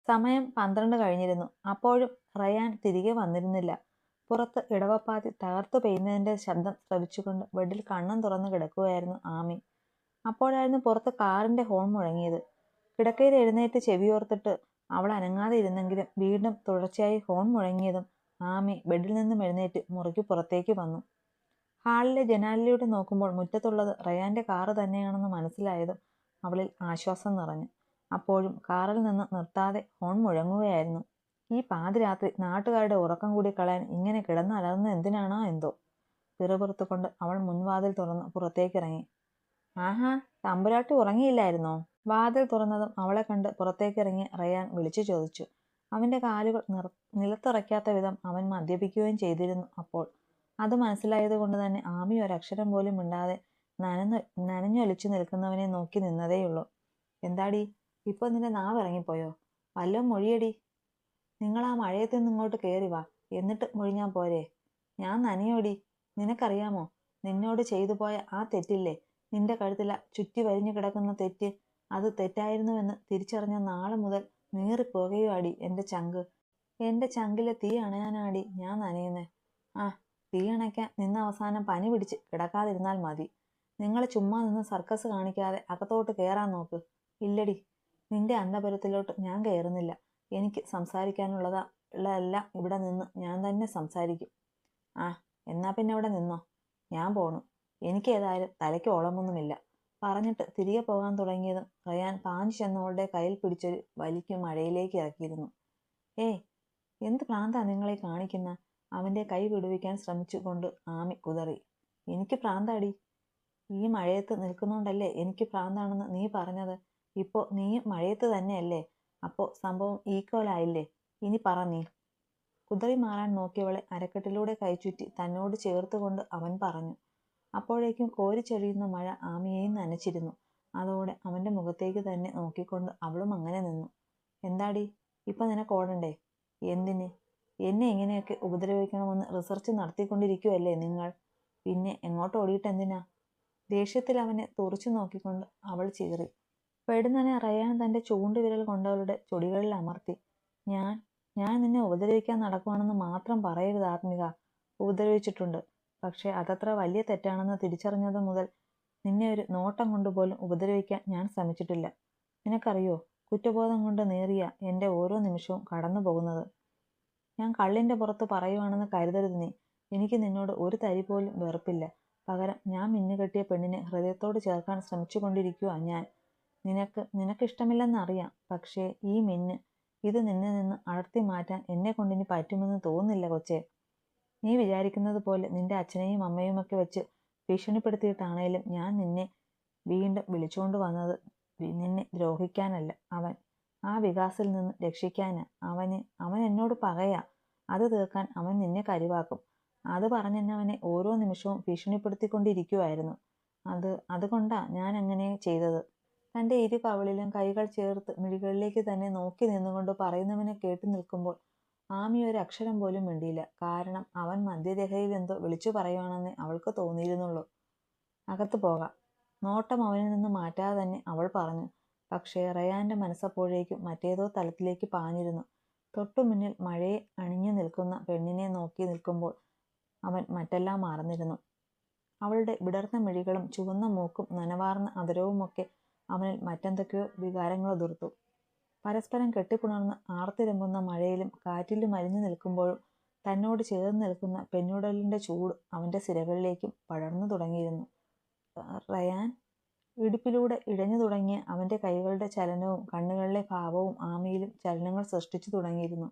സമയം 12 കഴിഞ്ഞിരുന്നു. അപ്പോഴും റയാൻ തിരികെ വന്നിരുന്നില്ല. പുറത്ത് ഇടവപ്പാതി തകർത്തു പെയ്യുന്നതിന്റെ ശബ്ദം ശ്രവിച്ചുകൊണ്ട് ബെഡിൽ കണ്ണും തുറന്നു കിടക്കുകയായിരുന്നു ആമി. അപ്പോഴായിരുന്നു പുറത്ത് കാറിന്റെ ഹോൺ മുഴങ്ങിയത്. കിടക്കയിൽ എഴുന്നേറ്റ് ചെവിയോർത്തിട്ട് അവൾ അനങ്ങാതെ ഇരുന്നെങ്കിലും വീണ്ടും തുടർച്ചയായി ഹോൺ മുഴങ്ങിയതും ആമി ബെഡിൽ നിന്നും എഴുന്നേറ്റ് മുറിക്ക് പുറത്തേക്ക് വന്നു. ഹാളിലെ ജനാലിലൂടെ നോക്കുമ്പോൾ മുറ്റത്തുള്ളത് റയാന്റെ കാറ് തന്നെയാണെന്ന് മനസ്സിലായതും അവളിൽ ആശ്വാസം നിറഞ്ഞു. അപ്പോഴും കാറിൽ നിന്ന് നിർത്താതെ ഹോൺ മുഴങ്ങുകയായിരുന്നു. ഈ പാതിരാത്രി നാട്ടുകാരുടെ ഉറക്കം കൂടി കളയാൻ ഇങ്ങനെ കിടന്നലറുന്നത് എന്തിനാണോ എന്തോ. പിറുപിറുത്തുകൊണ്ട് അവൾ മുൻവാതിൽ തുറന്ന് പുറത്തേക്കിറങ്ങി. ആഹാ, തമ്പുരാട്ടി ഉറങ്ങിയില്ലായിരുന്നോ? വാതിൽ തുറന്നതും അവളെ കണ്ട് പുറത്തേക്കിറങ്ങി റയാൻ വിളിച്ചു ചോദിച്ചു. അവന്റെ കാലുകൾ നിലത്തുറയ്ക്കാത്ത വിധം അവൻ മദ്യപിക്കുകയും ചെയ്തിരുന്നു അപ്പോൾ. അത് മനസ്സിലായത് കൊണ്ട് തന്നെ ആമി ഒരക്ഷരം പോലും മിണ്ടാതെ നനഞ്ഞൊലിച്ചു നിൽക്കുന്നവനെ നോക്കി നിന്നതേയുള്ളൂ. എന്താടി, ഇപ്പൊ നിന്റെ നാവ് ഇറങ്ങിപ്പോയോ? വല്ലതും മൊഴിയടി. നിങ്ങൾ ആ മഴയത്ത് നിന്ന് ഇങ്ങോട്ട് കയറി വാ, എന്നിട്ട് മൊഴിഞ്ഞാ പോരെ? ഞാൻ നനയോടി. നിനക്കറിയാമോ, നിന്നോട് ചെയ്തു പോയ ആ തെറ്റില്ലേ, നിന്റെ കഴുത്തില ചുറ്റി വരിഞ്ഞു കിടക്കുന്ന തെറ്റ്, അത് തെറ്റായിരുന്നുവെന്ന് തിരിച്ചറിഞ്ഞ നാളെ മുതൽ നീറിപ്പോകുകയാടി എന്റെ ചങ്ക്. എന്റെ ചങ്കിലെ തീ അണയാനാടി ഞാൻ നനയുന്നേ. ആ, തീ അണയ്ക്കാൻ നിന്ന് അവസാനം പനി പിടിച്ച് കിടക്കാതിരുന്നാൽ മതി. നിങ്ങൾ ചുമ്മാ നിന്ന് സർക്കസ് കാണിക്കാതെ അകത്തോട്ട് കയറാൻ നോക്ക്. ഇല്ലടി, നിന്റെ അന്തപുരത്തിലോട്ട് ഞാൻ കയറുന്നില്ല. എനിക്ക് സംസാരിക്കാനുള്ളതെല്ലാം ഇവിടെ നിന്ന് ഞാൻ തന്നെ സംസാരിക്കും. ആ, എന്നാ പിന്നെ അവിടെ നിന്നോ, ഞാൻ പോണു. എനിക്ക് ഏതായാലും തലയ്ക്ക് ഓളമൊന്നുമില്ല. പറഞ്ഞിട്ട് തിരികെ പോകാൻ തുടങ്ങിയതും റയാൻ പാഞ്ഞു ചെന്നവളുടെ കയ്യിൽ പിടിച്ചൊരു വലിക്ക് മഴയിലേക്ക് ഇറക്കിയിരുന്നു. എന്ത് പ്രാന്താ നിങ്ങളെ കാണിക്കുന്ന? അവന്റെ കൈ വിടുവിക്കാൻ ശ്രമിച്ചുകൊണ്ട് ആമി കുതറി. എനിക്ക് പ്രാന്താടി. ഈ മഴയത്ത് നിൽക്കുന്നോണ്ടല്ലേ എനിക്ക് പ്രാന്താണെന്ന് നീ പറഞ്ഞത്. ഇപ്പോ നീയും മഴയത്ത് തന്നെയല്ലേ? അപ്പോ സംഭവം ഈക്വലായില്ലേ? ഇനി പറ നീ. കുതറി മാറാൻ നോക്കിയവളെ അരക്കെട്ടിലൂടെ കൈചുറ്റി തന്നോട് ചേർത്തുകൊണ്ട് അവൻ പറഞ്ഞു. അപ്പോഴേക്കും കോരിച്ചൊരിയുന്ന മഴ ആമിയെയും നനച്ചിരുന്നു. അതോടെ അവന്റെ മുഖത്തേക്ക് തന്നെ നോക്കിക്കൊണ്ട് അവളും അങ്ങനെ നിന്നു. എന്താടി, ഇപ്പൊ നിനക്ക് ഓടണ്ടേ? എന്തിന്? എന്നെ ഇങ്ങനെയൊക്കെ ഉപദ്രവിക്കണമെന്ന് റിസർച്ച് നടത്തിക്കൊണ്ടിരിക്കുവല്ലേ നിങ്ങൾ? പിന്നെ എങ്ങോട്ട് ഓടിയിട്ടെന്തിനാ? ദേഷ്യത്തിൽ അവനെ തുറച്ചു നോക്കിക്കൊണ്ട് അവൾ ചീറി. പെടുന്നനെ റയാൻ തന്റെ ചൂണ്ടുവിരൽ കൊണ്ടവളുടെ ചൊടികളിൽ അമർത്തി. ഞാൻ നിന്നെ ഉപദ്രവിക്കാൻ നടക്കുവാണെന്ന് മാത്രം പറയരുത് ആത്മിക. ഉപദ്രവിച്ചിട്ടുണ്ട്. പക്ഷെ അതത്ര വലിയ തെറ്റാണെന്ന് തിരിച്ചറിഞ്ഞത് മുതൽ നിന്നെ ഒരു നോട്ടം കൊണ്ടുപോലും ഉപദ്രവിക്കാൻ ഞാൻ ശ്രമിച്ചിട്ടില്ല. നിനക്കറിയോ, കുറ്റബോധം കൊണ്ട് നേറിയ എന്റെ ഓരോ നിമിഷവും കടന്നു പോകുന്നത്. ഞാൻ കള്ളിന്റെ പുറത്ത് പറയുവാണെന്ന് കരുതരുത് നീ. എനിക്ക് നിന്നോട് ഒരു തരി പോലും വെറുപ്പില്ല. പകരം ഞാൻ മിന്നുകെട്ടിയ പെണ്ണിനെ ഹൃദയത്തോട് ചേർക്കാൻ ശ്രമിച്ചുകൊണ്ടിരിക്കുവാ ഞാൻ. നിനക്കിഷ്ടമില്ലെന്നറിയാം. പക്ഷേ ഈ മിന്ന്, ഇത് നിന്നിൽ നിന്ന് അടർത്തി മാറ്റാൻ എന്നെ കൊണ്ടിനി പറ്റുമെന്ന് തോന്നുന്നില്ല കൊച്ചേ. നീ വിചാരിക്കുന്നത് പോലെ നിന്റെ അച്ഛനെയും അമ്മയുമൊക്കെ വെച്ച് ഭീഷണിപ്പെടുത്തിയിട്ടാണേലും ഞാൻ നിന്നെ വീണ്ടും വിളിച്ചുകൊണ്ട് വന്നത് നിന്നെ ദ്രോഹിക്കാനല്ല. ആ വികാസിൽ നിന്ന് രക്ഷിക്കാനാ. അവൻ എന്നോട് പകയാ. അത് തീർക്കാൻ അവൻ നിന്നെ കരുവാക്കും. അത് പറഞ്ഞവനെ ഓരോ നിമിഷവും ഭീഷണിപ്പെടുത്തിക്കൊണ്ടിരിക്കുവായിരുന്നു. അതുകൊണ്ടാ ഞാൻ അങ്ങനെ ചെയ്തത്. തന്റെ ഇരു കവിളിലും കൈകൾ ചേർത്ത് മിഴികളിലേക്ക് തന്നെ നോക്കി നിന്നുകൊണ്ട് പറയുന്നവനെ കേട്ടു നിൽക്കുമ്പോൾ ആമി ഒരു അക്ഷരം പോലും മിണ്ടിയില്ല. കാരണം അവൻ മധ്യരഹയിൽ എന്തോ വിളിച്ചു പറയുവാണെന്ന് അവൾക്ക് തോന്നിയിരുന്നുള്ളൂ. അകത്ത് പോകാം. നോട്ടം അവനിൽ നിന്ന് മാറ്റാതെ തന്നെ അവൾ പറഞ്ഞു. പക്ഷേ റയാന്റെ മനസ്സപ്പോഴേക്കും മറ്റേതോ തലത്തിലേക്ക് പാഞ്ഞിരുന്നു. തൊട്ടു മുന്നിൽ മഴയെ അണിഞ്ഞു നിൽക്കുന്ന പെണ്ണിനെ നോക്കി നിൽക്കുമ്പോൾ അവൻ മറ്റെല്ലാം മറന്നിരുന്നു. അവളുടെ വിടർന്ന മിഴികളും ചുവന്ന മൂക്കും നനവാർന്ന അധരവുമൊക്കെ അവനിൽ മറ്റെന്തൊക്കെയോ വികാരങ്ങൾ ഉതിർത്തു. പരസ്പരം കെട്ടിപ്പുണർന്ന് ആർത്തിരമ്പുന്ന മഴയിലും കാറ്റിലും അലിഞ്ഞു നിൽക്കുമ്പോഴും തന്നോട് ചേർന്ന് നിൽക്കുന്ന പെണ്ണുടലിന്റെ ചൂട് അവന്റെ സിരകളിലേക്കും പടർന്നു തുടങ്ങിയിരുന്നു. റയാൻ. ഇടുപ്പിലൂടെ ഇഴഞ്ഞു തുടങ്ങിയ അവന്റെ കൈകളുടെ ചലനവും കണ്ണുകളിലെ ഭാവവും ആമിയിലും ചലനങ്ങൾ സൃഷ്ടിച്ചു തുടങ്ങിയിരുന്നു.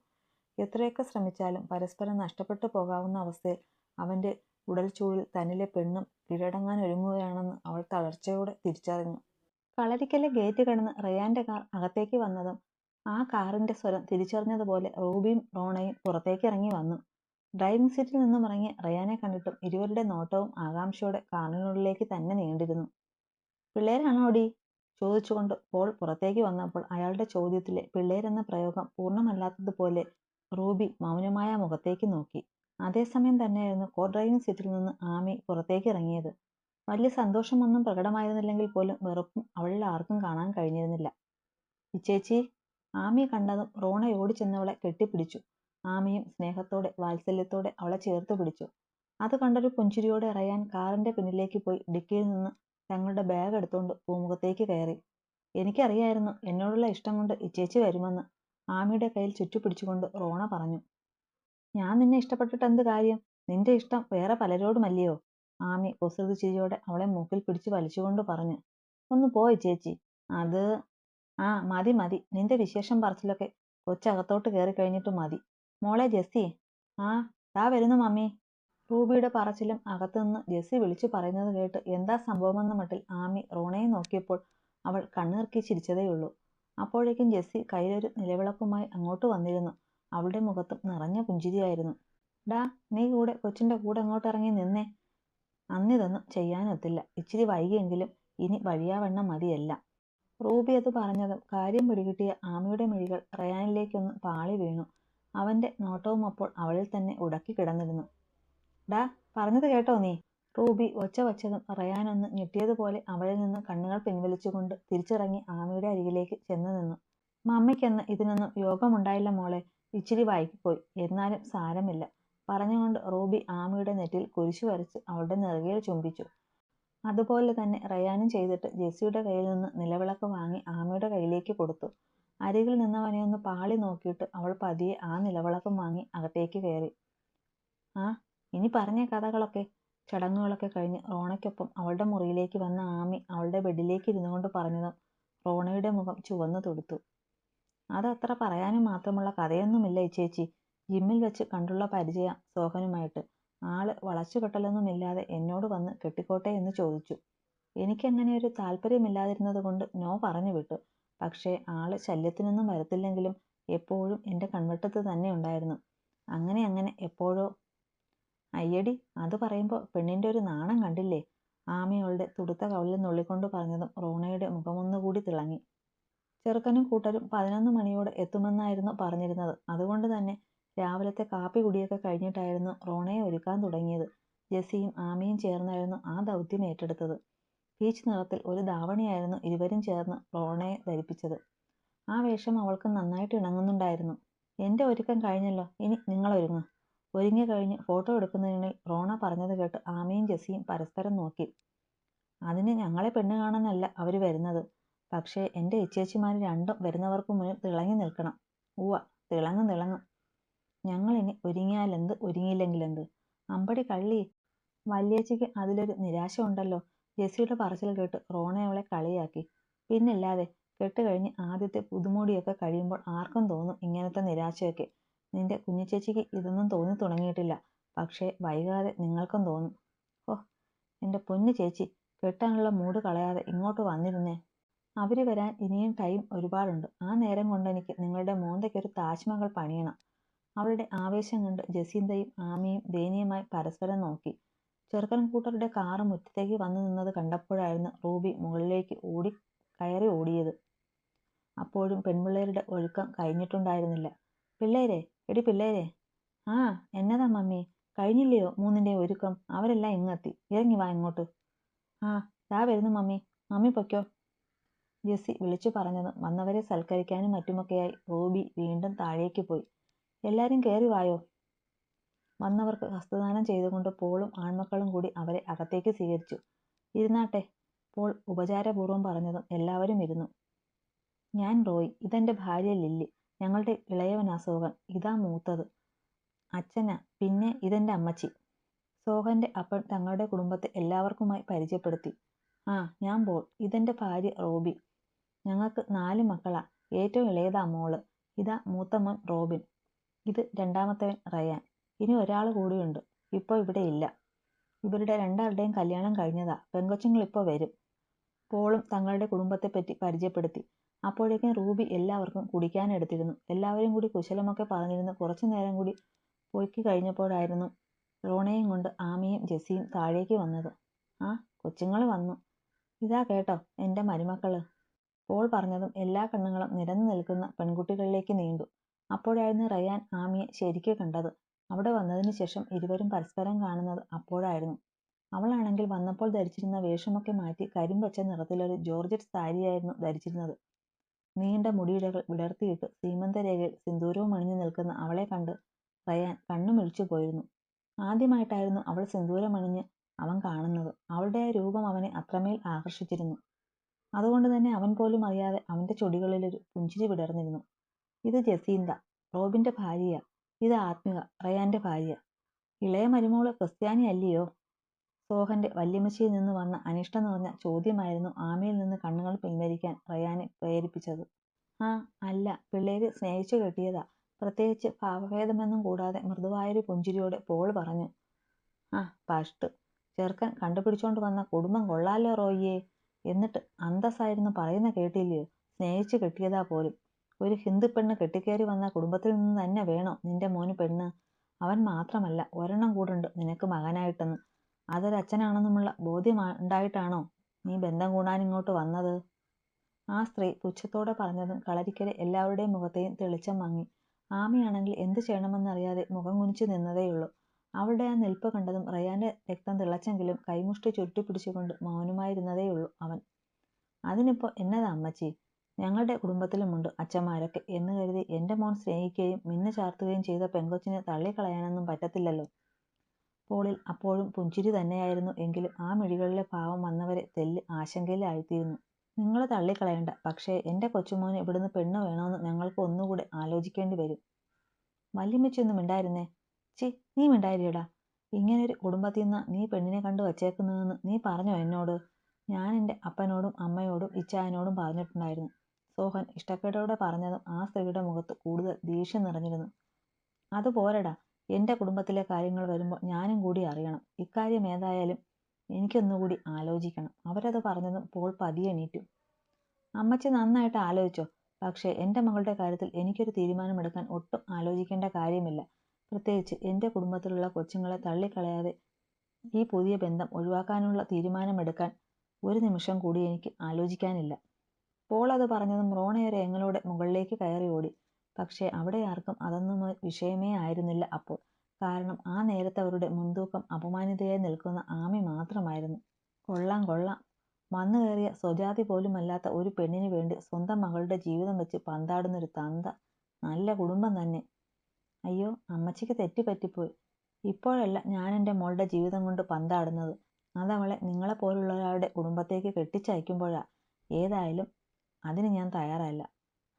എത്രയൊക്കെ ശ്രമിച്ചാലും പരസ്പരം നഷ്ടപ്പെട്ടു പോകാവുന്ന അവസ്ഥയിൽ അവന്റെ ഉടൽച്ചൂടിൽ തന്നിലെ പെണ്ണും കീഴടങ്ങാൻ ഒരുങ്ങുകയാണെന്ന് അവൾ തളർച്ചയോടെ തിരിച്ചറിഞ്ഞു. കളരിക്കലെ ഗേറ്റ് കടന്ന് റയാന്റെ കാർ അകത്തേക്ക് വന്നതും ആ കാറിന്റെ സ്വരം തിരിച്ചറിഞ്ഞതുപോലെ റൂബിയും റോണയും പുറത്തേക്ക് ഇറങ്ങി വന്നു. ഡ്രൈവിംഗ് സീറ്റിൽ നിന്നും ഇറങ്ങിയ റയാനെ കണ്ടിട്ടും ഇരുവരുടെ നോട്ടവും ആകാംക്ഷയോടെ കാറിനുള്ളിലേക്ക് തന്നെ നീണ്ടിരുന്നു. പിള്ളേരാണോടി? ചോദിച്ചുകൊണ്ട് പോൾ പുറത്തേക്ക് വന്നപ്പോൾ അയാളുടെ ചോദ്യത്തിലെ പിള്ളേരെന്ന പ്രയോഗം പൂർണ്ണമല്ലാത്തതുപോലെ റൂബി മൗനമായ മുഖത്തേക്ക് നോക്കി. അതേസമയം തന്നെയായിരുന്നു കോ ഡ്രൈവിംഗ് സീറ്റിൽ നിന്ന് ആമി പുറത്തേക്ക് ഇറങ്ങിയത്. വലിയ സന്തോഷമൊന്നും പ്രകടമായിരുന്നില്ലെങ്കിൽ പോലും വെറുപ്പും അവളിൽ ആർക്കും കാണാൻ കഴിഞ്ഞിരുന്നില്ല. ഇച്ചേച്ചി, ആമി കണ്ടതും റോണ ഓടിച്ചെന്നവളെ കെട്ടിപ്പിടിച്ചു. ആമിയും സ്നേഹത്തോടെ വാത്സല്യത്തോടെ അവളെ ചേർത്ത് പിടിച്ചു. അത് കണ്ടൊരു പുഞ്ചിരിയോടെ റയാൻ കാറിന്റെ പിന്നിലേക്ക് പോയി ഡിക്കിയിൽ നിന്ന് തങ്ങളുടെ ബാഗ് എടുത്തുകൊണ്ട് പൂമുഖത്തേക്ക് കയറി. എനിക്കറിയായിരുന്നു എന്നോടുള്ള ഇഷ്ടം കൊണ്ട് ഇച്ചേച്ചി വരുമെന്ന്, ആമിയുടെ കയ്യിൽ ചുറ്റിപ്പിടിച്ചുകൊണ്ട് റോണ പറഞ്ഞു. ഞാൻ നിന്നെ ഇഷ്ടപ്പെട്ടിട്ട് എന്ത് കാര്യം? നിന്റെ ഇഷ്ടം വേറെ പലരോടുമല്ലയോ? ആമി കുസൃതി ചിരിയോടെ അവളെ മൂക്കിൽ പിടിച്ചു വലിച്ചുകൊണ്ട് പറഞ്ഞു. ഒന്ന് പോയി ചേച്ചി. അത് മതി മതി, നിന്റെ വിശേഷം പറച്ചിലൊക്കെ കൊച്ചകത്തോട്ട് കയറി കഴിഞ്ഞിട്ട് മതി. മോളെ ജെസ്സി. ദാ വരുന്നു മമ്മി. റൂബിയുടെ പറച്ചിലും അകത്തുനിന്ന് ജെസ്സി വിളിച്ചു പറയുന്നത് കേട്ട് എന്താ സംഭവമെന്ന മട്ടിൽ ആമി റോണയെ നോക്കിയപ്പോൾ അവൾ കണ്ണിറുക്കി ചിരിച്ചതേയുള്ളൂ. അപ്പോഴേക്കും ജെസ്സി കയ്യിലൊരു നിലവിളക്കുമായി അങ്ങോട്ട് വന്നിരുന്നു. അവളുടെ മുഖത്തും നിറഞ്ഞ പുഞ്ചിരിയായിരുന്നു. ഡാ, നീ കൂടെ കൊച്ചിന്റെ കൂടെ അങ്ങോട്ട് ഇറങ്ങി നിന്നേ. അന്നിതൊന്നും ചെയ്യാനൊത്തില്ല. ഇച്ചിരി വൈകിയെങ്കിലും ഇനി വഴിയാവണ്ണം മതിയല്ല. റൂബി അത് പറഞ്ഞതും കാര്യം പിടികിട്ടിയ ആമിയുടെ മിഴികൾ റയാനിലേക്കൊന്ന് പാളി വീണു. അവന്റെ നോട്ടവും അപ്പോൾ അവളിൽ തന്നെ ഉടക്കി കിടന്നിരുന്നു. ഡാ, പറഞ്ഞത് കേട്ടോ നീ? റൂബി ഒച്ച വച്ചതും റയാനൊന്ന് ഞെട്ടിയതുപോലെ അവളിൽ നിന്ന് കണ്ണുകൾ പിൻവലിച്ചുകൊണ്ട് തിരിച്ചിറങ്ങി ആമിയുടെ അരികിലേക്ക് ചെന്നു നിന്നു. മമ്മിക്കെന്ന് ഇതിനൊന്നും യോഗമുണ്ടായില്ല മോളെ. ഇച്ചിരി വൈകിപ്പോയി. എന്നാലും സാരമില്ല പറഞ്ഞുകൊണ്ട് റൂബി ആമിയുടെ നെറ്റിൽ കുരിശു വരച്ച് അവളുടെ നെറുകയിൽ ചുംബിച്ചു. അതുപോലെ തന്നെ റയാനും ചെയ്തിട്ട് ജെസ്സിയുടെ കയ്യിൽ നിന്ന് നിലവിളക്ക് വാങ്ങി ആമിയുടെ കയ്യിലേക്ക് കൊടുത്തു. അരികിൽ നിന്നവനെ ഒന്ന് പാളി നോക്കിയിട്ട് അവൾ പതിയെ ആ നിലവിളക്കും വാങ്ങി അകത്തേക്ക് കയറി. ഇനി പറഞ്ഞ കഥകളൊക്കെ. ചടങ്ങുകളൊക്കെ കഴിഞ്ഞ് റോണയ്ക്കൊപ്പം അവളുടെ മുറിയിലേക്ക് വന്ന ആമി അവളുടെ ബെഡിലേക്ക് ഇരുന്നു കൊണ്ട് പറഞ്ഞതും റോണയുടെ മുഖം ചുവന്നു തൊടുത്തു. അതത്ര പറയാനും മാത്രമുള്ള കഥയൊന്നുമില്ല ചേച്ചി. ജിമ്മിൽ വെച്ച് കണ്ടുള്ള പരിചയം സോഹനുമായിട്ട്. ആള് വളച്ചുകെട്ടലൊന്നുമില്ലാതെ എന്നോട് വന്ന് കെട്ടിക്കോട്ടെ എന്ന് ചോദിച്ചു. എനിക്കങ്ങനെ ഒരു താല്പര്യമില്ലാതിരുന്നത് കൊണ്ട് നോ പറഞ്ഞു വിട്ടു. പക്ഷേ ആള് ശല്യത്തിനൊന്നും വരത്തില്ലെങ്കിലും എപ്പോഴും എൻ്റെ കൺവെട്ടത്ത് തന്നെ ഉണ്ടായിരുന്നു. അങ്ങനെ എപ്പോഴോ. അയ്യടി, അത് പറയുമ്പോൾ പെണ്ണിൻ്റെ ഒരു നാണം കണ്ടില്ലേ? ആമിയവളുടെ തുടുത്ത കവിളിൽ നുള്ളിക്കൊണ്ട് പറഞ്ഞതും റോണയുടെ മുഖമൊന്നുകൂടി തിളങ്ങി. ചെറുക്കനും കൂട്ടരും 11 മണിയോടെ എത്തുമെന്നായിരുന്നു പറഞ്ഞിരുന്നത്. അതുകൊണ്ട് തന്നെ രാവിലത്തെ കാപ്പി കുടിയൊക്കെ കഴിഞ്ഞിട്ടായിരുന്നു റോണയെ ഒരുക്കാൻ തുടങ്ങിയത്. ജെസ്സിയും ആമിയും ചേർന്നായിരുന്നു ആ ദൗത്യം ഏറ്റെടുത്തത്. പീച്ച് നിറത്തിൽ ഒരു ധാവണിയായിരുന്നു ഇരുവരും ചേർന്ന് റോണയെ ധരിപ്പിച്ചത്. ആ വേഷം അവൾക്ക് നന്നായിട്ട് ഇണങ്ങുന്നുണ്ടായിരുന്നു. എൻ്റെ ഒരുക്കം കഴിഞ്ഞല്ലോ, ഇനി നിങ്ങളൊരുങ്ങ്. ഒരുങ്ങി കഴിഞ്ഞ് ഫോട്ടോ എടുക്കുന്നതിനിടയിൽ റോണ പറഞ്ഞത് കേട്ട് ആമിയും ജെസ്സിയും പരസ്പരം നോക്കി. അതിന് ഞങ്ങളെ പെണ്ണ് കാണാനല്ല അവർ വരുന്നത്. പക്ഷേ എൻ്റെ ഇച്ചേച്ചിമാർ രണ്ടും വരുന്നവർക്ക് മുന്നിൽ തിളങ്ങി നിൽക്കണം. തിളങ്ങും. ഞങ്ങളിനി ഒരുങ്ങിയാലെന്ത് ഒരുങ്ങിയില്ലെങ്കിലെന്ത്. അമ്പടി കള്ളി, വല്യേച്ചിക്ക് അതിലൊരു നിരാശ ഉണ്ടല്ലോ. ജെസ്സിയുടെ പറച്ചിൽ കേട്ട് റോണ അവളെ കളിയാക്കി. പിന്നില്ലാതെ, കെട്ട് കഴിഞ്ഞ് ആദ്യത്തെ പുതുമോടിയൊക്കെ കഴിയുമ്പോൾ ആർക്കും തോന്നും ഇങ്ങനത്തെ നിരാശയൊക്കെ. നിന്റെ കുഞ്ഞിച്ചേച്ചിക്ക് ഇതൊന്നും തോന്നി തുടങ്ങിയിട്ടില്ല. പക്ഷേ വൈകാതെ നിങ്ങൾക്കും തോന്നും. എൻ്റെ പൊന്നു ചേച്ചി, കെട്ടാനുള്ള മൂഡ് കളയാതെ ഇങ്ങോട്ട് വന്നിരുന്നേ. അവര് വരാൻ ഇനിയും ടൈം ഒരുപാടുണ്ട്. ആ നേരം കൊണ്ടെനിക്ക് നിങ്ങളുടെ മോന്തയ്ക്കൊരു താജ്മഹൽ പണിയണം. അവളുടെ ആവേശം കണ്ട് ജസീന്തയും ആമിയും ദയനീയമായി പരസ്പരം നോക്കി. ചെറുക്കൻ കൂട്ടരുടെ കാറ് മുറ്റത്തേക്ക് വന്നു നിന്നത് കണ്ടപ്പോഴായിരുന്നു റൂബി മുകളിലേക്ക് കയറി ഓടിയത്. അപ്പോഴും പെൺപിള്ളേരുടെ ഒഴുക്കം കഴിഞ്ഞിട്ടുണ്ടായിരുന്നില്ല. പിള്ളേരെ. എന്നതാ മമ്മി? കഴിഞ്ഞില്ലയോ മൂന്നിൻ്റെയും ഒരുക്കം? അവരെല്ലാം ഇങ്ങെത്തി. ഇറങ്ങി വാ ഇങ്ങോട്ട്. ദാ വരുന്നു മമ്മി. മമ്മി പൊയ്ക്കോ. ജെസ്സി വിളിച്ചു പറഞ്ഞതും വന്നവരെ സൽക്കരിക്കാനും മറ്റുമൊക്കെയായി റൂബി വീണ്ടും താഴേക്ക് പോയി. എല്ലാരും കയറി വായോ. വന്നവർക്ക് ഹസ്തദാനം ചെയ്തുകൊണ്ട് പോളും ആൺമക്കളും കൂടി അവരെ അകത്തേക്ക് സ്വീകരിച്ചു. ഇരുന്നാട്ടെ, പോൾ ഉപചാരപൂർവ്വം പറഞ്ഞതും എല്ലാവരും ഇരുന്നു. ഞാൻ റോയ്, ഇതെന്റെ ഭാര്യ ലില്ലി. ഞങ്ങളുടെ ഇളയവനാ സോഹൻ. ഇതാ മൂത്തത് അച്ഛനാ. പിന്നെ ഇതെന്റെ അമ്മച്ചി. സോഹന്റെ അപ്പൻ തങ്ങളുടെ കുടുംബത്തെ എല്ലാവർക്കുമായി പരിചയപ്പെടുത്തി. ഞാൻ പോൾ. ഇതെന്റെ ഭാര്യ റോബി. ഞങ്ങൾക്ക് 4 മക്കളാ. ഏറ്റവും ഇളയതാ മോള്. ഇതാ മൂത്ത മോൻ റോബിൻ. ഇത് രണ്ടാമത്തവൻ റയാൻ. ഇനി ഒരാൾ കൂടിയുണ്ട്. ഇപ്പോൾ ഇവിടെ ഇല്ല. ഇവരുടെ രണ്ടാളുടെയും കല്യാണം കഴിഞ്ഞതാ. പെങ്കൊച്ചുങ്ങളിപ്പോൾ വരും. പോളും തങ്ങളുടെ കുടുംബത്തെപ്പറ്റി പരിചയപ്പെടുത്തി. അപ്പോഴേക്കും റൂബി എല്ലാവർക്കും കുടിക്കാനെടുത്തിരുന്നു. എല്ലാവരും കൂടി കുശലമൊക്കെ പറഞ്ഞിരുന്ന് കുറച്ചു നേരം കൂടി പോയിക്ക് കഴിഞ്ഞപ്പോഴായിരുന്നു റോണയും കൊണ്ട് ആമിയും ജെസ്സിയും താഴേക്ക് വന്നത്. കൊച്ചുങ്ങൾ വന്നു. ഇതാ കേട്ടോ എൻ്റെ മരുമക്കള്. പോൾ പറഞ്ഞതും എല്ലാ കണ്ണുകളും നിരന്നു നിൽക്കുന്ന പെൺകുട്ടികളിലേക്ക് നീണ്ടു. അപ്പോഴായിരുന്നു റയാൻ ആമിയെ ശരിക്ക് കണ്ടത്. അവിടെ വന്നതിന് ശേഷം ഇരുവരും പരസ്പരം കാണുന്നത് അപ്പോഴായിരുന്നു. അവളാണെങ്കിൽ വന്നപ്പോൾ ധരിച്ചിരുന്ന വേഷമൊക്കെ മാറ്റി കരിമ്പച്ച നിറത്തിലൊരു ജോർജറ്റ് സാരിയായിരുന്നു ധരിച്ചിരുന്നത്. നീണ്ട മുടിയിഴകൾ വിടർത്തിയിട്ട് സീമന്തരേഖയിൽ സിന്ദൂരവും അണിഞ്ഞു നിൽക്കുന്ന അവളെ കണ്ട് റയാൻ കണ്ണുമിഴിച്ചു പോയിരുന്നു. ആദ്യമായിട്ടായിരുന്നു അവൾ സിന്ദൂരമണിഞ്ഞ് അവൻ കാണുന്നത്. അവളുടെ ആ രൂപം അവനെ അത്രമേൽ ആകർഷിച്ചിരുന്നു. അതുകൊണ്ട് തന്നെ അവൻ പോലും അറിയാതെ അവന്റെ ചുടികളിലൊരു പുഞ്ചിരി വിടർന്നിരുന്നു. ഇത് ജസീന്ത, റോബിന്റെ ഭാര്യയാ. ഇത് ആത്മിക, റയാന്റെ ഭാര്യ. ഇളയ മരുമോള് ക്രിസ്ത്യാനി അല്ലയോ? സോഹന്റെ വല്യമ്മച്ചിയിൽ നിന്ന് വന്ന അനിഷ്ടം നിറഞ്ഞ ചോദ്യമായിരുന്നു ആമയിൽ നിന്ന് കണ്ണുകൾ പിൻവലിക്കാൻ റയാനെ പ്രേരിപ്പിച്ചത്. ആ അല്ല, പിള്ളേര് സ്നേഹിച്ചു കെട്ടിയതാ. പ്രത്യേകിച്ച് ഭാവഭേദമൊന്നും കൂടാതെ മൃദുവായൊരു പുഞ്ചിരിയോടെ പോൾ പറഞ്ഞു. ആ പഷ്ട്, ചെറുക്കൻ കണ്ടുപിടിച്ചോണ്ട് വന്ന കുടുംബം കൊള്ളാലോ റോയിയെ. എന്നിട്ട് അന്തസ്സായിരുന്നു പറയുന്ന കേട്ടില്ലയോ? സ്നേഹിച്ചു കെട്ടിയതാ പോലും. ഒരു ഹിന്ദു പെണ്ണ് കെട്ടിക്കേറി വന്ന കുടുംബത്തിൽ നിന്ന് തന്നെ വേണോ നിന്റെ മോന് പെണ്ണ്? അവൻ മാത്രമല്ല, ഒരെണ്ണം കൂടുണ്ട് നിനക്ക് മകനായിട്ടെന്ന്. അതൊരച്ഛനാണെന്നുമുള്ള ബോധ്യം ഉണ്ടായിട്ടാണോ നീ ബന്ധം കൂടാനിങ്ങോട്ട് വന്നത്? ആ സ്ത്രീ പുച്ഛത്തോടെ പറഞ്ഞതും കളരിക്കലെ എല്ലാവരുടെയും മുഖത്തെയും തെളിച്ചം മങ്ങി. ആമയാണെങ്കിൽ എന്ത് ചെയ്യണമെന്നറിയാതെ മുഖം കുനിച്ചു നിന്നതേയുള്ളൂ. അവളുടെ ആ നിൽപ്പ് കണ്ടതും റയാന്റെ രക്തം തിളച്ചെങ്കിലും കൈമുഷ്ടി ചുരുട്ടിപ്പിടിച്ചുകൊണ്ട് മൗനമായിരുന്നതേയുള്ളൂ അവൻ. അതിനിപ്പോ എന്നതാ അമ്മച്ചി, ഞങ്ങളുടെ കുടുംബത്തിലുമുണ്ട് അച്ഛന്മാരൊക്കെ എന്ന് കരുതി എന്റെ മോൻ സ്നേഹിക്കുകയും മിന്നു ചാർത്തുകയും ചെയ്ത പെങ്കൊച്ചിനെ തള്ളിക്കളയാനൊന്നും പറ്റത്തില്ലല്ലോ. പോളിൽ അപ്പോഴും പുഞ്ചിരി തന്നെയായിരുന്നു. എങ്കിലും ആ മിഴികളിലെ ഭാവം വന്നവരെ തെല്ല് ആശങ്കയിലാഴ്ത്തിയിരുന്നു. നിങ്ങൾ തള്ളിക്കളയണ്ട, പക്ഷേ എന്റെ കൊച്ചുമോന് ഇവിടുന്ന് പെണ്ണ് വേണമെന്ന് ഞങ്ങൾക്ക് ഒന്നുകൂടെ ആലോചിക്കേണ്ടി വരും. വല്യമ്മച്ചിയൊന്നും മിണ്ടായിരുന്നേ. ചി, നീ മിണ്ടായിരിടാ. ഇങ്ങനൊരു കുടുംബത്തിൽ നിന്നാ നീ പെണ്ണിനെ കണ്ടു വച്ചേക്കുന്നതെന്ന് നീ പറഞ്ഞോ എന്നോട്? ഞാൻ എൻ്റെ അപ്പനോടും അമ്മയോടും ഇച്ചായനോടും പറഞ്ഞിട്ടുണ്ടായിരുന്നു. സോഹൻ ഇഷ്ടക്കേടോടെ പറഞ്ഞതും ആ സ്ത്രീയുടെ മുഖത്ത് കൂടുതൽ ദേഷ്യം നിറഞ്ഞിരുന്നു. അതുപോരടാ, എന്റെ കുടുംബത്തിലെ കാര്യങ്ങൾ വരുമ്പോൾ ഞാനും കൂടി അറിയണം. ഇക്കാര്യം ഏതായാലും എനിക്കൊന്നുകൂടി ആലോചിക്കണം. അവരത് പറഞ്ഞതും പോൾ പതിയെ എണീറ്റു. അമ്മച്ചി നന്നായിട്ട് ആലോചിച്ചോ. പക്ഷേ എൻ്റെ മകളുടെ കാര്യത്തിൽ എനിക്കൊരു തീരുമാനമെടുക്കാൻ ഒട്ടും ആലോചിക്കേണ്ട കാര്യമില്ല. പ്രത്യേകിച്ച് എൻ്റെ കുടുംബത്തിലുള്ള കൊച്ചുങ്ങളെ തള്ളിക്കളയാതെ ഈ പുതിയ ബന്ധം ഒഴിവാക്കാനുള്ള തീരുമാനമെടുക്കാൻ ഒരു നിമിഷം കൂടി എനിക്ക് ആലോചിക്കാനില്ല. പോൾ അത് പറഞ്ഞതും റോണയൊരു ഏങ്ങലോടെ മുകളിലേക്ക് കയറി ഓടി. പക്ഷേ അവിടെ ആർക്കും അതൊന്നും വിഷയമേ ആയിരുന്നില്ല അപ്പോൾ. കാരണം ആ നേരത്തെ അവരുടെ മുൻതൂക്കം അപമാനിതയായി നിൽക്കുന്ന ആമി മാത്രമായിരുന്നു. കൊള്ളാം കൊള്ളാം, വന്നു കയറിയ സ്വജാതി പോലുമല്ലാത്ത ഒരു പെണ്ണിന് വേണ്ടി സ്വന്തം മകളുടെ ജീവിതം വെച്ച് പന്താടുന്നൊരു തന്ത. നല്ല കുടുംബം തന്നെ. അയ്യോ, അമ്മച്ചിക്ക് തെറ്റുപറ്റിപ്പോയി. ഇപ്പോഴല്ല ഞാൻ എൻ്റെ മോളുടെ ജീവിതം കൊണ്ട് പന്താടുന്നത്. അതവളെ നിങ്ങളെപ്പോലുള്ള ഒരാളുടെ കുടുംബത്തേക്ക് കെട്ടിച്ചയക്കുമ്പോഴാ. ഏതായാലും അതിന് ഞാൻ തയ്യാറല്ല.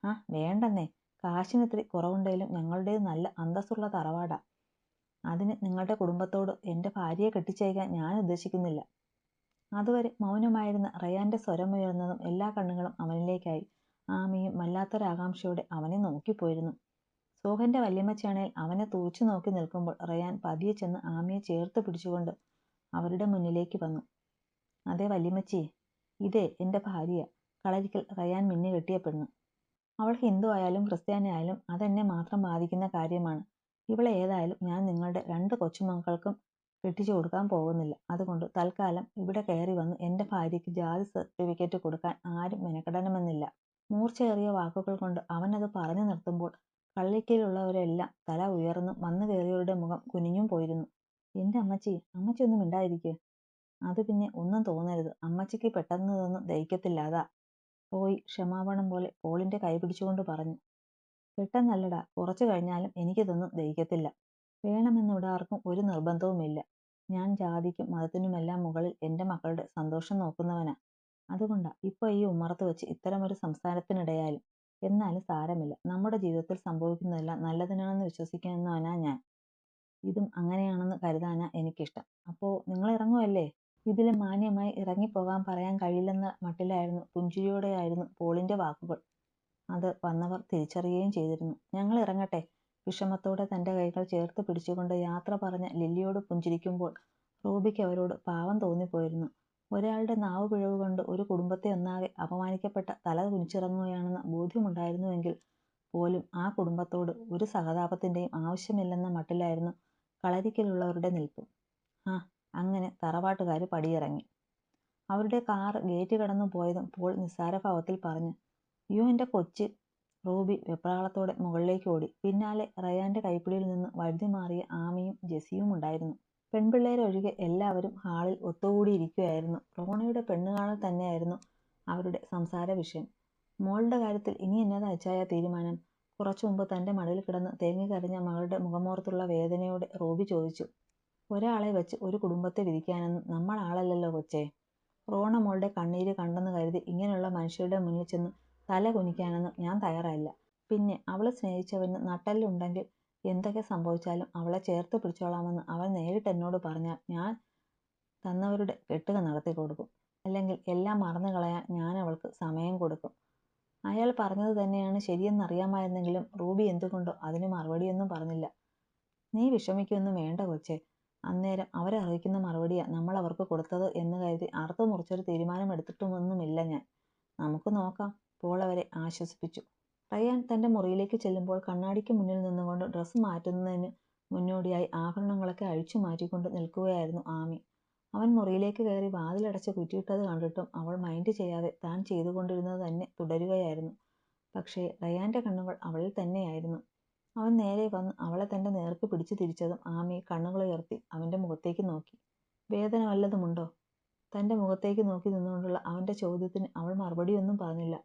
ആ വേണ്ടെന്നേ, കാശിന് ഇത്തിരി കുറവുണ്ടെങ്കിലും ഞങ്ങളുടേത് നല്ല അന്തസ്സുള്ള തറവാടാ. അതിന് നിങ്ങളുടെ കുടുംബത്തോട് എൻ്റെ ഭാര്യയെ കെട്ടിച്ചയക്കാൻ ഞാൻ ഉദ്ദേശിക്കുന്നില്ല. അതുവരെ മൗനമായിരുന്ന റയാന്റെ സ്വരമുയർന്നതും എല്ലാ കണ്ണുകളും അവനിലേക്കായി. ആമിയും വല്ലാത്തൊരാകാംക്ഷയോടെ അവനെ നോക്കിപ്പോയിരുന്നു. സോഹന്റെ വല്യമ്മച്ചാണേൽ അവനെ തൂച്ചു നോക്കി നിൽക്കുമ്പോൾ റയാൻ പതിയെ ചെന്ന് ആമിയെ ചേർത്ത് പിടിച്ചുകൊണ്ട് അവരുടെ മുന്നിലേക്ക് വന്നു. അതെ വല്യമ്മച്ചി, ഇതേ എൻ്റെ ഭാര്യ, കളരിക്കൽ റയാൻ മിന്നി കെട്ടിയ പെണ്ണ്. അവൾ ഹിന്ദു ആയാലും ക്രിസ്ത്യാനി ആയാലും അതെന്നെ മാത്രം ബാധിക്കുന്ന കാര്യമാണ്. ഇവളെ ഏതായാലും ഞാൻ നിങ്ങളുടെ 2 കൊച്ചുമക്കൾക്കും കെട്ടിച്ചു കൊടുക്കാൻ പോകുന്നില്ല. അതുകൊണ്ട് തൽക്കാലം ഇവിടെ കയറി വന്ന് എൻ്റെ ഭാര്യയ്ക്ക് ജാതി സർട്ടിഫിക്കറ്റ് കൊടുക്കാൻ ആരും മെനക്കെടണമെന്നില്ല. മൂർച്ചയേറിയ വാക്കുകൾ കൊണ്ട് അവനത് പറഞ്ഞു നിർത്തുമ്പോൾ കളരിക്കയിലുള്ളവരെല്ലാം തല ഉയർന്നും വന്നു കയറിയവരുടെ മുഖം കുനിഞ്ഞും പോയിരുന്നു. എൻ്റെ അമ്മച്ചി, അമ്മച്ചി ഒന്നും മിണ്ടാതിരിക്കുക. അത് പിന്നെ ഒന്നും തോന്നരുത്, അമ്മച്ചിക്ക് പെട്ടെന്ന് ഇതൊന്നും ദഹിക്കത്തില്ല, അതാ. റോയി ക്ഷമാപണം പോലെ പോളിന്റെ കൈ പിടിച്ചുകൊണ്ട് പറഞ്ഞു. പെട്ടെന്നല്ലടാ, കുറച്ചു കഴിഞ്ഞാലും എനിക്കിതൊന്നും ദഹിക്കത്തില്ല. വേണമെന്ന് ഇവിടെ ആർക്കും ഒരു നിർബന്ധവുമില്ല. ഞാൻ ജാതിക്കും മതത്തിനുമെല്ലാം മുകളിൽ എൻ്റെ മക്കളുടെ സന്തോഷം നോക്കുന്നവനാ. അതുകൊണ്ടാ ഇപ്പൊ ഈ ഉമ്മറത്ത് വെച്ച് ഇത്തരമൊരു സംസാരത്തിനിടയായാലും. എന്നാലും സാരമില്ല, നമ്മുടെ ജീവിതത്തിൽ സംഭവിക്കുന്നതെല്ലാം നല്ലതിനാണെന്ന് വിശ്വസിക്കുന്നവനാ ഞാൻ. ഇതും അങ്ങനെയാണെന്ന് കരുതാനാ എനിക്കിഷ്ടം. അപ്പോ നിങ്ങൾ ഇറങ്ങുമല്ലേ? ഇതിലും മാന്യമായി ഇറങ്ങിപ്പോകാൻ പറയാൻ കഴിയില്ലെന്ന മട്ടിലായിരുന്നു പുഞ്ചിരിയോടെയായിരുന്നു പോളിന്റെ വാക്കുകൾ. അത് വന്നവർ തിരിച്ചറിയുകയും ചെയ്തിരുന്നു. ഞങ്ങൾ ഇറങ്ങട്ടെ? വിഷമത്തോടെ തന്റെ കൈകൾ ചേർത്ത് പിടിച്ചുകൊണ്ട് യാത്ര പറഞ്ഞ ലില്ലിയോട് പുഞ്ചിരിക്കുമ്പോൾ റൂബിക്ക് അവരോട് പാവം തോന്നിപ്പോയിരുന്നു. ഒരാളുടെ നാവ് പിഴവ് കൊണ്ട് ഒരു കുടുംബത്തെ ഒന്നാകെ അപമാനിക്കപ്പെട്ട തല കുനിച്ചിറങ്ങുകയാണെന്ന ബോധ്യമുണ്ടായിരുന്നുവെങ്കിൽ പോലും ആ കുടുംബത്തോട് ഒരു സഹതാപത്തിന്റെയും ആവശ്യമില്ലെന്ന മട്ടിലായിരുന്നു കളരിക്കലുള്ളവരുടെ നിൽപ്പ്. ആ അങ്ങനെ തറവാട്ടുകാർ പടിയിറങ്ങി. അവരുടെ കാറ് ഗേറ്റ് കടന്നു പോയതും പോൾ നിസ്സാരഭാവത്തിൽ പറഞ്ഞു. അയ്യോ എൻ്റെ കൊച്ച്. റൂബി വെപ്രാളത്തോടെ മുകളിലേക്ക് ഓടി. പിന്നാലെ റയാന്റെ കൈപ്പിടിയിൽ നിന്ന് വഴുതി മാറിയ ആമിയും ജെസിയും ഉണ്ടായിരുന്നു. പെൺപിള്ളേരൊഴികെ എല്ലാവരും ഹാളിൽ ഒത്തുകൂടിയിരിക്കുകയായിരുന്നു. റോണയുടെ പെണ്ണുകാണൽ തന്നെയായിരുന്നു അവരുടെ സംസാര വിഷയം. മോളുടെ കാര്യത്തിൽ ഇനി എന്നതാ അച്ചായ തീരുമാനം? കുറച്ചു മുമ്പ് തന്റെ മടിയിൽ കിടന്ന് തേങ്ങിക്കരഞ്ഞ മകളുടെ മുഖമോർത്തുള്ള വേദനയോടെ റൂബി ചോദിച്ചു. ഒരാളെ വെച്ച് ഒരു കുടുംബത്തെ വിധിക്കാനൊന്നും നമ്മൾ ആളല്ലല്ലോ കൊച്ചേ. റോണ മോളുടെ കണ്ണീര് കണ്ടെന്ന് കരുതി ഇങ്ങനെയുള്ള മനുഷ്യരുടെ മുന്നിൽ ചെന്ന് തല കുനിക്കാനൊന്നും ഞാൻ തയ്യാറല്ല. പിന്നെ അവള് സ്നേഹിച്ചവന് നട്ടെല്ലുണ്ടെങ്കിൽ എന്തൊക്കെ സംഭവിച്ചാലും അവളെ ചേർത്ത് പിടിച്ചോളാമെന്ന് അവൻ നേരിട്ട് എന്നോട് പറഞ്ഞാൽ ഞാൻ തന്നവരുടെ കെട്ടുക നടത്തി കൊടുക്കും. അല്ലെങ്കിൽ എല്ലാം മറന്നു കളയാൻ ഞാൻ അവൾക്ക് സമയം കൊടുക്കും. അയാൾ പറഞ്ഞത് തന്നെയാണ് ശരിയെന്നറിയാമായിരുന്നെങ്കിലും റൂബി എന്തുകൊണ്ടോ അതിന് മറുപടിയൊന്നും പറഞ്ഞില്ല. നീ വിഷമിക്കൊന്നും വേണ്ട കൊച്ചേ. അന്നേരം അവരറിയിക്കുന്ന മറുപടിയാ നമ്മൾ അവർക്ക് കൊടുത്തത് എന്ന് കരുതി അറുത്തു മുറിച്ചൊരു തീരുമാനം എടുത്തിട്ടൊന്നുമില്ല ഞാൻ. നമുക്ക് നോക്കാം, പോൾ അവരെ ആശ്വസിപ്പിച്ചു. റയാൻ തന്റെ മുറിയിലേക്ക് ചെല്ലുമ്പോൾ കണ്ണാടിക്ക് മുന്നിൽ നിന്നുകൊണ്ട് ഡ്രസ്സ് മാറ്റുന്നതിന് മുന്നോടിയായി ആഭരണങ്ങളൊക്കെ അഴിച്ചു മാറ്റിക്കൊണ്ട് നിൽക്കുകയായിരുന്നു ആമി. അവൻ മുറിയിലേക്ക് കയറി വാതിലടച്ച് കുറ്റിയിട്ടത് കണ്ടിട്ടും അവൾ മൈൻഡ് ചെയ്യാതെ താൻ ചെയ്തുകൊണ്ടിരുന്നത് തന്നെ തുടരുകയായിരുന്നു. പക്ഷേ റയാന്റെ കണ്ണുകൾ അവളിൽ തന്നെയായിരുന്നു. അവൻ നേരെ വന്ന് അവളെ തന്റെ നേർക്ക് പിടിച്ചു തിരിച്ചതും ആമി കണ്ണുകളുയർത്തി അവന്റെ മുഖത്തേക്ക് നോക്കി. വേദന വല്ലതുമുണ്ടോ? തന്റെ മുഖത്തേക്ക് നോക്കി നിന്നുകൊണ്ടുള്ള അവന്റെ ചോദ്യത്തിന് അവൾ മറുപടിയൊന്നും പറഞ്ഞില്ല.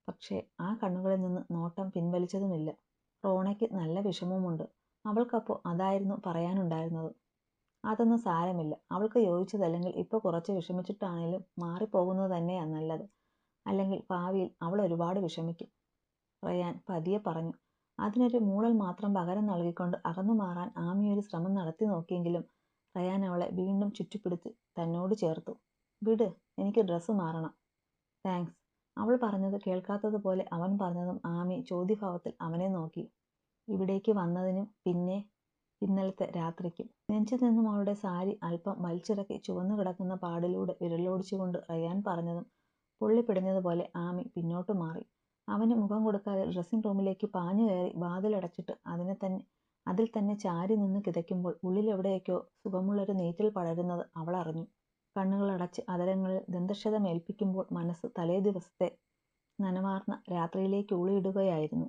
പക്ഷേ ആ കണ്ണുകളിൽ നിന്ന് നോട്ടം പിൻവലിച്ചതുമില്ല. റോണയ്ക്ക് നല്ല വിഷമമുണ്ട്. അവൾക്കപ്പോൾ അതായിരുന്നു പറയാനുണ്ടായിരുന്നത്. അതൊന്നും സാരമില്ല. അവൾക്ക് യോജിച്ചതല്ലെങ്കിൽ ഇപ്പോൾ കുറച്ച് വിഷമിച്ചിട്ടാണേലും മാറിപ്പോകുന്നത് തന്നെയാ നല്ലത്. അല്ലെങ്കിൽ ഭാവിയിൽ അവൾ ഒരുപാട് വിഷമിക്കും, റയാൻ പതിയെ പറഞ്ഞു. അതിനൊരു മൂളൽ മാത്രം പകരം നൽകിക്കൊണ്ട് അകന്നു മാറാൻ ആമി ഒരു ശ്രമം നടത്തി നോക്കിയെങ്കിലും റയാൻ അവളെ വീണ്ടും ചുറ്റിപ്പിടിച്ച് തന്നോട് ചേർത്തു. വിട്, എനിക്ക് ഡ്രസ്സ് മാറണം. താങ്ക്സ്. അവൾ പറഞ്ഞത് കേൾക്കാത്തതുപോലെ അവൻ പറഞ്ഞതും ആമി ചോദ്യഭാവത്തിൽ അവനെ നോക്കി. ഇവിടേക്ക് വന്നതിനും പിന്നെ ഇന്നലത്തെ രാത്രിക്കും. നെഞ്ചിൽ നിന്നും അവളുടെ സാരി അല്പം വലിച്ചിറക്കി ചുവന്നു കിടക്കുന്ന പാടിലൂടെ വിരലോടിച്ചുകൊണ്ട് റയാൻ പറഞ്ഞതും പൊള്ളിപ്പിടിഞ്ഞതുപോലെ ആമി പിന്നോട്ട് മാറി. അവന് മുഖം കൊടുക്കാതെ ഡ്രസ്സിംഗ് റൂമിലേക്ക് പാഞ്ഞു കയറി വാതിലടച്ചിട്ട് അതിൽ തന്നെ ചാരി നിന്ന് കിതയ്ക്കുമ്പോൾ ഉള്ളിലെവിടെയൊക്കെയോ സുഖമുള്ളൊരു നീറ്റൽ പടരുന്നത് അവൾ അറിഞ്ഞു. കണ്ണുകളടച്ച് അതരങ്ങളിൽ ദന്തക്ഷതമേൽപ്പിക്കുമ്പോൾ മനസ്സ് തലേ ദിവസത്തെ നനവാർന്ന രാത്രിയിലേക്ക് ഊളിയിടുകയായിരുന്നു.